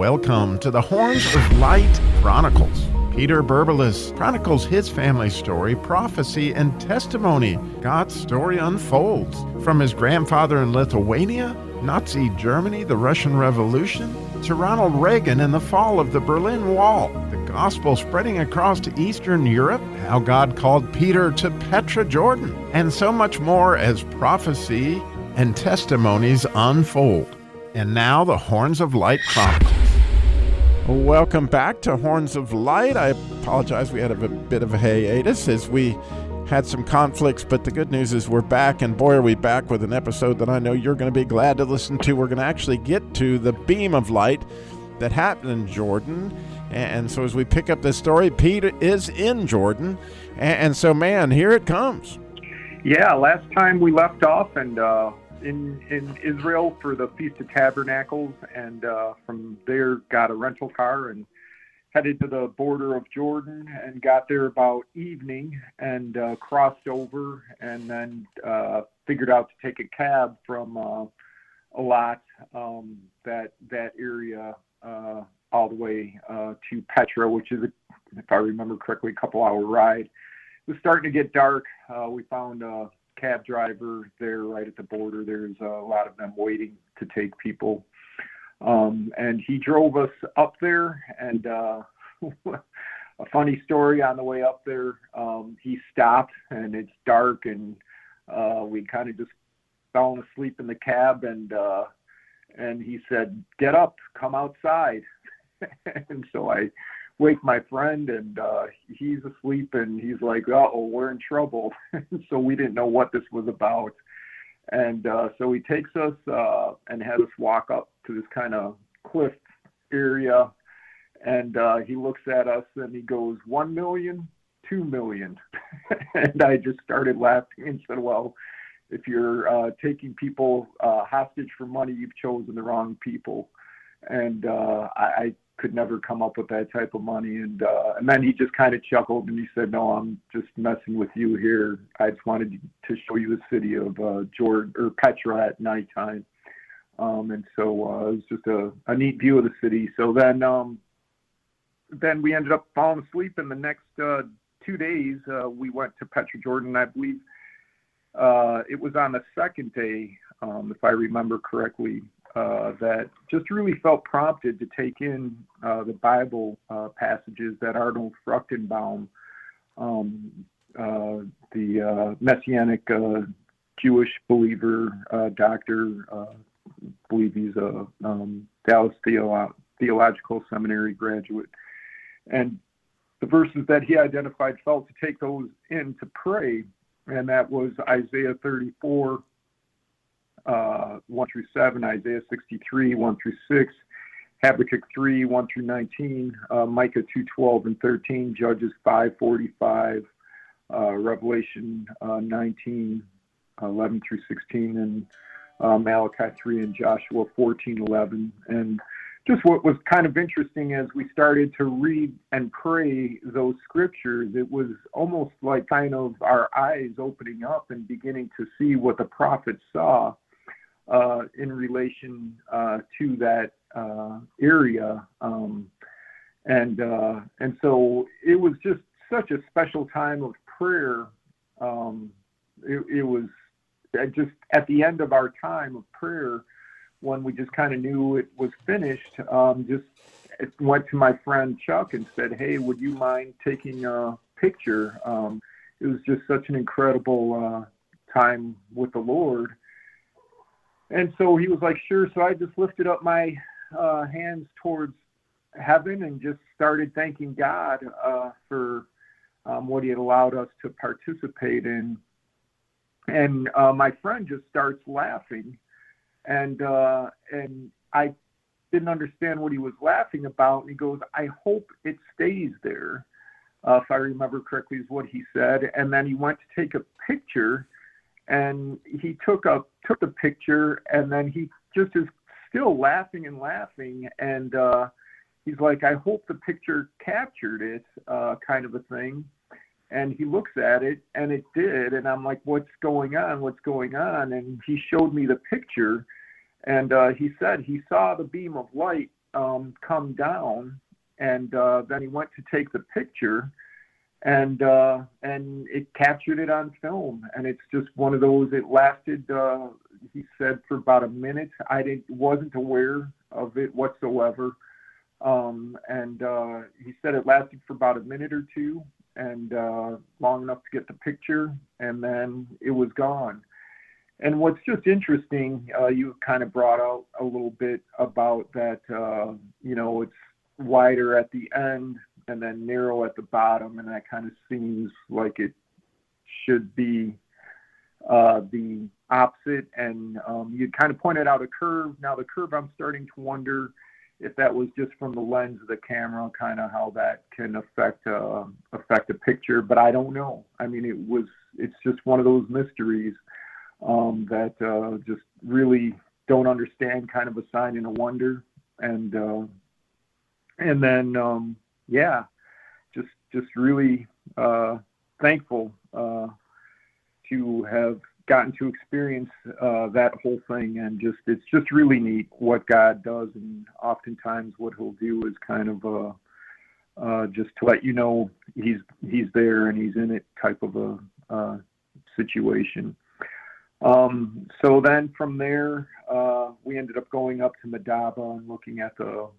Welcome to the Horns of Light Chronicles. Peter Berbelis chronicles his family story, prophecy, and testimony. God's story unfolds from his grandfather in Lithuania, Nazi Germany, the Russian Revolution, to Ronald Reagan and the fall of the Berlin Wall, the gospel spreading across to Eastern Europe, how God called Peter to Petra Jordon, and so much more as prophecy and testimonies unfold. And now the Horns of Light Chronicles. Welcome back to Horns of Light. I apologize, we had a bit of a hiatus as we had some conflicts, but the good news is we're back, and boy, are we back with an episode that I know you're going to be glad to listen to. We're going to actually get to the beam of light that happened in Jordan, and so as we pick up this story, Pete is in Jordan, and so, man, here it comes. Yeah, last time we left off, and in Israel for the Feast of Tabernacles, and from there got a rental car and headed to the border of Jordan and got there about evening and crossed over and then figured out to take a cab from Eilat, that area, all the way to Petra, which is, if I remember correctly, a couple-hour ride. It was starting to get dark. We found a cab driver there right at the border. There's a lot of them waiting to take people. And he drove us up there, and a funny story on the way up there, he stopped, and it's dark, and we kind of just fell asleep in the cab, and he said, "Get up, come outside." And so I wake my friend, and he's asleep, and he's like, "Uh-oh, we're in trouble." So we didn't know what this was about. And so he takes us and has us walk up to this kind of cliff area, and he looks at us and he goes, 1 million, 2 million. And I just started laughing and said, well, if you're taking people hostage for money, you've chosen the wrong people. And I could never come up with that type of money. And then he just kind of chuckled and he said, "No, I'm just messing with you here. I just wanted to show you the city of Jordan or Petra at nighttime." And so it was just a neat view of the city. So then we ended up falling asleep, and the next 2 days we went to Petra Jordon. I believe it was on the second day, if I remember correctly, that just really felt prompted to take in the Bible passages that Arnold Fruchtenbaum, the Messianic Jewish believer, doctor, believe he's a Dallas Theological Seminary graduate. And the verses that he identified felt to take those in to pray, and that was Isaiah 34, 1 through 7, Isaiah 63, 1 through 6, Habakkuk 3, 1 through 19, Micah 2, 12 and 13, Judges 5, 45, Revelation 19, 11 through 16, and Malachi 3 and Joshua 14, 11. And just what was kind of interesting as we started to read and pray those scriptures, it was almost like kind of our eyes opening up and beginning to see what the prophets saw in relation to that area. And so it was just such a special time of prayer. It was just at the end of our time of prayer, when we just kind of knew it was finished, just went to my friend Chuck and said, "Hey, would you mind taking a picture?" It was just such an incredible time with the Lord. And so he was like, "Sure." So I just lifted up my hands towards heaven and just started thanking God for what he had allowed us to participate in. And my friend just starts laughing. And I didn't understand what he was laughing about. And he goes, "I hope it stays there," if I remember correctly is what he said. And then he went to take a picture, and he took the picture, and then he just is still laughing and laughing. And he's like, "I hope the picture captured it," kind of a thing. And he looks at it, and it did. And I'm like, "What's going on? What's going on?" And he showed me the picture, and he said he saw the beam of light come down, and then he went to take the picture, and it captured it on film. And it's just one of those. It lasted, he said, for about a minute. Wasn't aware of it whatsoever. And he said it lasted for about a minute or two, and long enough to get the picture, and then it was gone. And what's just interesting, you kind of brought out a little bit about that, it's wider at the end and then narrow at the bottom, and that kind of seems like it should be the opposite. And you kind of pointed out a curve. Now the curve, I'm starting to wonder if that was just from the lens of the camera, kind of how that can affect a picture, but I don't know. I mean, it's just one of those mysteries that just really don't understand, kind of a sign and a wonder. And then just really thankful to have gotten to experience that whole thing. And it's just really neat what God does, and oftentimes what he'll do is kind of just to let you know he's there and he's in it type of a situation. So then from there, we ended up going up to Madaba and looking at the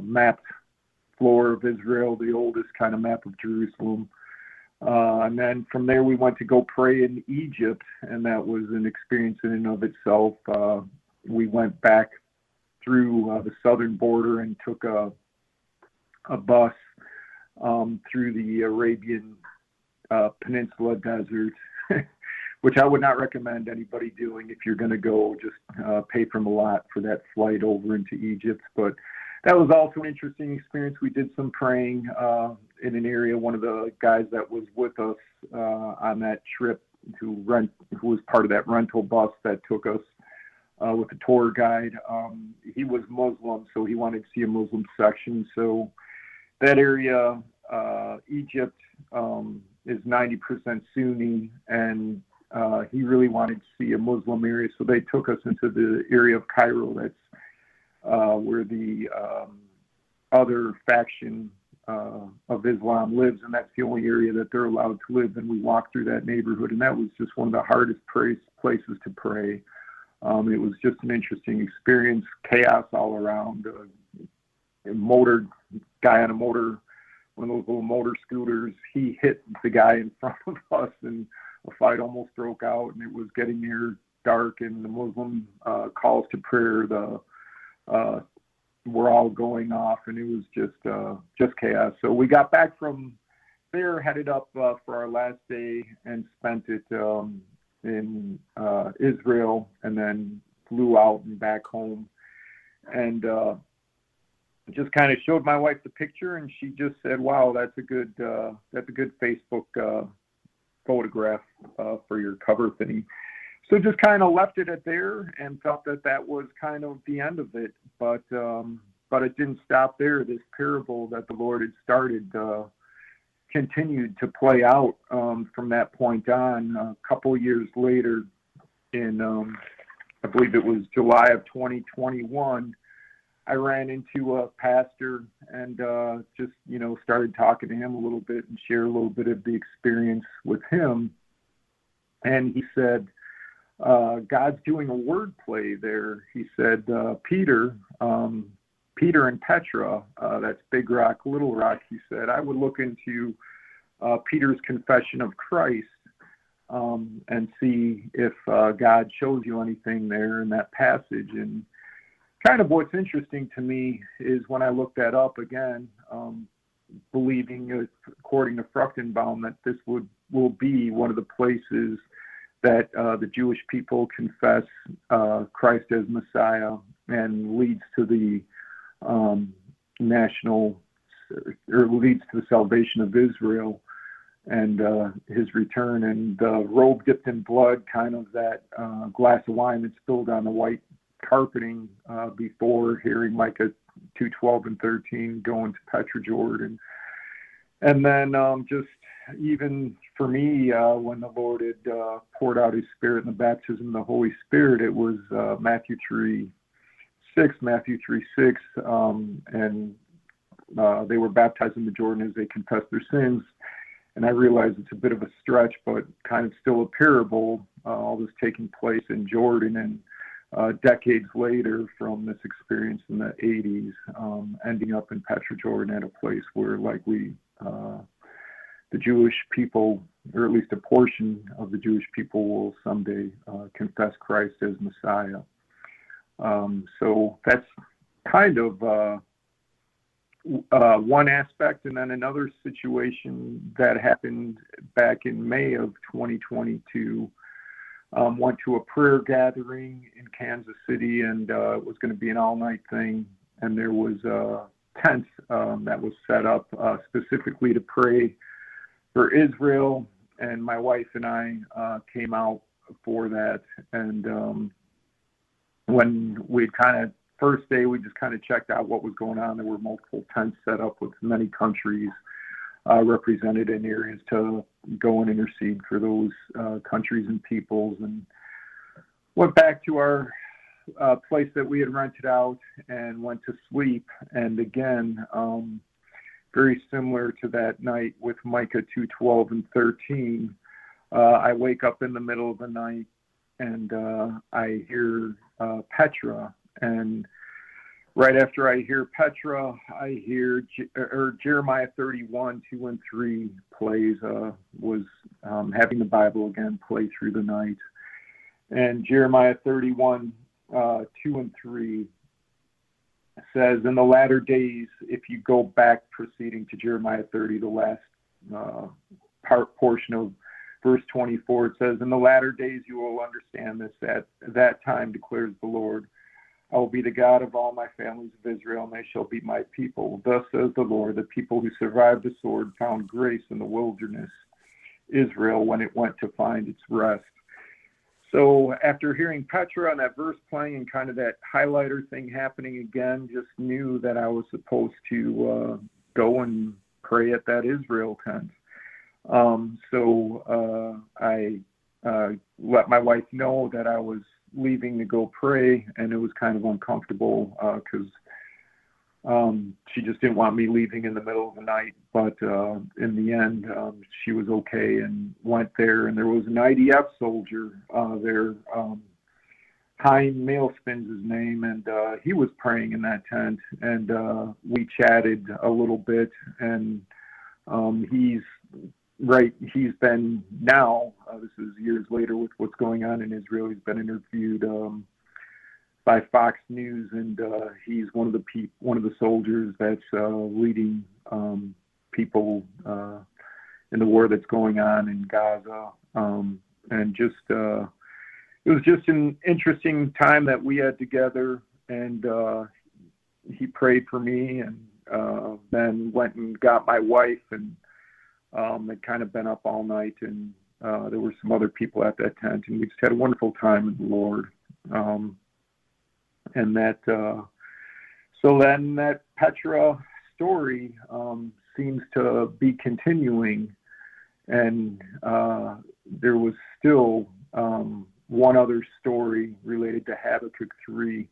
mapped floor of Israel, the oldest kind of map of Jerusalem. And then from there, we went to go pray in Egypt, and that was an experience in and of itself. We went back through the southern border and took a bus through the Arabian Peninsula desert, which I would not recommend anybody doing. If you're going to go, just pay from a lot for that flight over into Egypt. But that was also an interesting experience. We did some praying in an area. One of the guys that was with us on that trip, who was part of that rental bus that took us with the tour guide, he was Muslim, so he wanted to see a Muslim section. So that area, Egypt, is 90% Sunni, and he really wanted to see a Muslim area, so they took us into the area of Cairo that's where the other faction of Islam lives, and that's the only area that they're allowed to live. And we walked through that neighborhood, and that was just one of the hardest places to pray. It was just an interesting experience, chaos all around. A motor guy on one of those little motor scooters, he hit the guy in front of us, and a fight almost broke out, and it was getting near dark, and the Muslim calls to prayer, were all going off, and it was just chaos. So we got back from there, headed up for our last day, and spent it in Israel, and then flew out and back home, and just kind of showed my wife the picture, and she just said, "Wow, that's a good Facebook photograph for your cover thing." So just kind of left it at there and felt that was kind of the end of it. But it didn't stop there. This parable that the Lord had started continued to play out from that point on. A couple years later, in I believe it was July of 2021, I ran into a pastor and just started talking to him a little bit and share a little bit of the experience with him. And he said, God's doing a word play there. He said, Peter and Petra, that's Big Rock, Little Rock, he said, I would look into Peter's confession of Christ and see if God shows you anything there in that passage. And kind of what's interesting to me is when I looked that up again, believing, according to Fruchtenbaum, that this will be one of the places that the Jewish people confess Christ as Messiah, and leads to the leads to the salvation of Israel and his return. And the robe dipped in blood, kind of that glass of wine that spilled on the white carpeting before hearing Micah 2:12 and 13 going to Petra Jordon. And then just even for me, when the Lord had poured out his Spirit in the baptism of the Holy Spirit, it was Matthew 3:16 6, Matthew 3:6, and they were baptized in the Jordan as they confessed their sins. And I realize it's a bit of a stretch, but kind of still a parable, all this taking place in Jordan, and decades later from this experience in the 80s, ending up in Petra Jordon at a place where the Jewish people, or at least a portion of the Jewish people, will someday confess Christ as Messiah. So that's kind of one aspect. And then another situation that happened back in May of 2022, went to a prayer gathering in Kansas City, and it was going to be an all-night thing. And there was a tent that was set up specifically to pray for Israel. And my wife and I came out for that. And when we first day, we just kind of checked out what was going on. There were multiple tents set up with many countries represented in areas to go and intercede for those countries and peoples, and went back to our place that we had rented out and went to sleep. And again, very similar to that night with Micah 2:12 and 13, I wake up in the middle of the night and I hear Petra. And right after I hear Petra, I hear Jeremiah 31:2 and 3 plays, was having the Bible again play through the night. And Jeremiah 31:2 and 3 says, in the latter days, if you go back proceeding to Jeremiah 30, the last portion of verse 24, it says, in the latter days you will understand this. At that time, declares the Lord, I will be the God of all my families of Israel, and they shall be my people. Thus says the Lord, the people who survived the sword found grace in the wilderness, Israel, when it went to find its rest. So after hearing Petra and that verse playing and kind of that highlighter thing happening again, just knew that I was supposed to go and pray at that Israel tent. So I let my wife know that I was leaving to go pray, and it was kind of uncomfortable because she just didn't want me leaving in the middle of the night. But in the end, she was okay and went there. And there was an IDF soldier there. Hein Mailspin's his name, and he was praying in that tent. And we chatted a little bit. And he's been now, this is years later with what's going on in Israel, he's been interviewed by Fox News, and he's one of the soldiers that's leading people in the war that's going on in Gaza. And just it was just an interesting time that we had together, and he prayed for me, and then went and got my wife, and had kind of been up all night, and there were some other people at that tent, and we just had a wonderful time in the Lord. And that, so then that Petra story seems to be continuing, and there was still one other story related to Habakkuk 3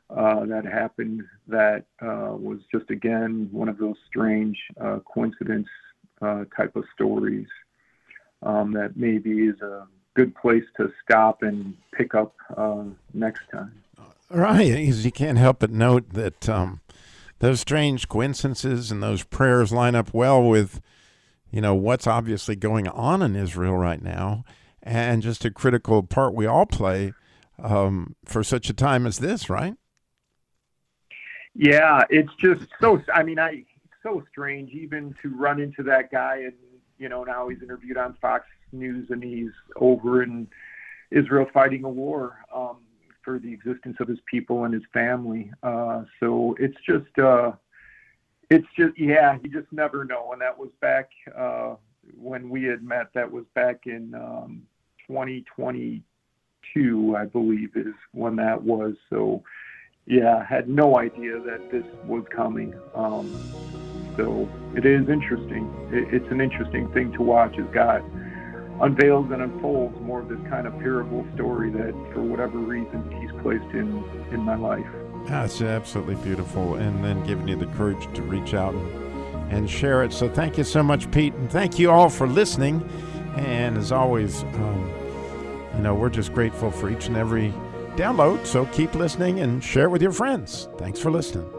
that happened that was just, again, one of those strange coincidence type of stories that maybe is a good place to stop and pick up next time. Right, because you can't help but note that those strange coincidences and those prayers line up well with, what's obviously going on in Israel right now, and just a critical part we all play for such a time as this, right? Yeah, it's just so strange even to run into that guy, and now he's interviewed on Fox News, and he's over in Israel fighting a war for the existence of his people and his family. So it's just you just never know. And that was back when we had met. That was back in 2022, I believe, is when that was. So yeah, I had no idea that this was coming. So it is interesting. It's an interesting thing to watch as God unveils and unfolds more of this kind of parable story that, for whatever reason, he's placed in my life. That's absolutely beautiful, and then giving you the courage to reach out and share it. So thank you so much, Pete, and thank you all for listening. And as always, we're just grateful for each and every download. So keep listening and share with your friends. Thanks for listening.